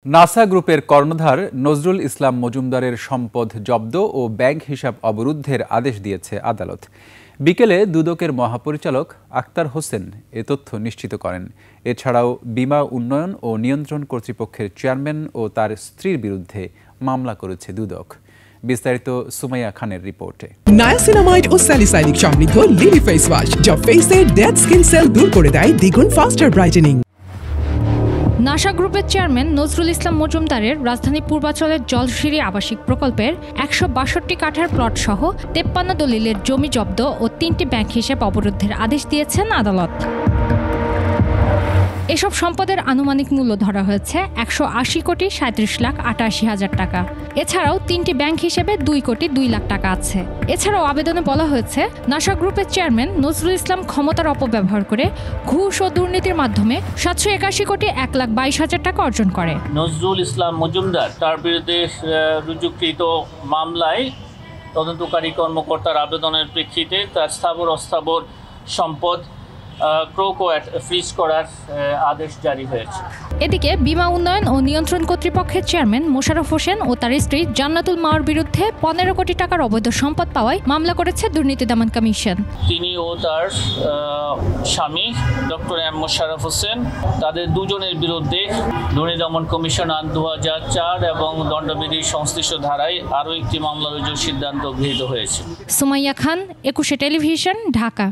NASA গ্রুপের কর্ণধার নজরুল ইসলাম মজুমদারের সম্পদ জব্দ ও ব্যাংক হিসাব অবরুদ্ধের আদেশ দিয়েছে আদালত। বিকেলে দুদকের মহাপরিচালক আক্তার হোসেন এ তথ্য নিশ্চিত করেন। এছাড়াও বীমা উন্নয়ন ও নিয়ন্ত্রণ কর্তৃপক্ষের চেয়ারম্যান ও তার স্ত্রীর বিরুদ্ধে মামলা করেছে দুদক। বিস্তারিত সুমাইয়া খানের রিপোর্টে। নায়াসিনামাইড ও স্যালিসাইলিক সমৃদ্ধ লিলি ফেস ওয়াশ যা ফেসের ডেড স্কিন সেল দূর করে দেয় দ্বিগুণ ফাস্টার ব্রাইটেনিং। নাসা গ্রুপের চেয়ারম্যান নজরুল ইসলাম মজুমদারের রাজধানী পূর্বাঞ্চলের জলসিঁড়ি আবাসিক প্রকল্পের ১৬২ কাঠার প্লট সহ ৫৩ দলিলের জমি জব্দ ও ৩টি ব্যাংক হিসাব অবরুদ্ধের আদেশ দিয়েছেন আদালত। এসব সম্পদের আনুমানিক মূল্য ধরা হয়েছে ১৮০,৩৭,৮৮,০০০ টাকা। এছাড়াও ৩টি ব্যাংক হিসেবে ২,২,০০,০০০ টাকা আছে। এছাড়াও আবেদনে বলা হয়েছে নাসা গ্রুপের চেয়ারম্যান নজরুল ইসলাম ক্ষমতার অপব্যবহার করে ঘুষ ও দুর্নীতির মাধ্যমে ৭৮১,১,২২,০০০ টাকা অর্জন করে। নজরুল ইসলাম মজুমদার তার বিরুদ্ধে রুজুকৃত মামলায় তদন্তকারী কর্মকর্তার আবেদনের প্রেক্ষিতে তার স্থাবর অস্থাবর সম্পদ ক্রোক ও ফ্রিজ করার আদেশ জারি হয়েছে। এদিকে বীমা উন্নয়ন ও নিয়ন্ত্রণ কর্তৃপক্ষের চেয়ারম্যান মোশাররফ হোসেন ও তার স্ত্রী জান্নাতুল মাওয়ার বিরুদ্ধে ১৫ কোটি টাকার অবৈধ সম্পদ পাওয়ায় মামলা করেছে দুর্নীতি দমন কমিশন। তিনি ও তার স্বামী ডক্টর এম মোশাররফ হোসেন তাদের দুজনের বিরুদ্ধে দুর্নীতি দমন কমিশন আইন ২০০৪ এবং দণ্ডবিধির সংশ্লিষ্ট ধারায় আরও একটি মামলা রুজুর সিদ্ধান্ত গৃহীত হয়েছে। সুমাইয়া খান, ২১ টেলিভিশন, ঢাকা।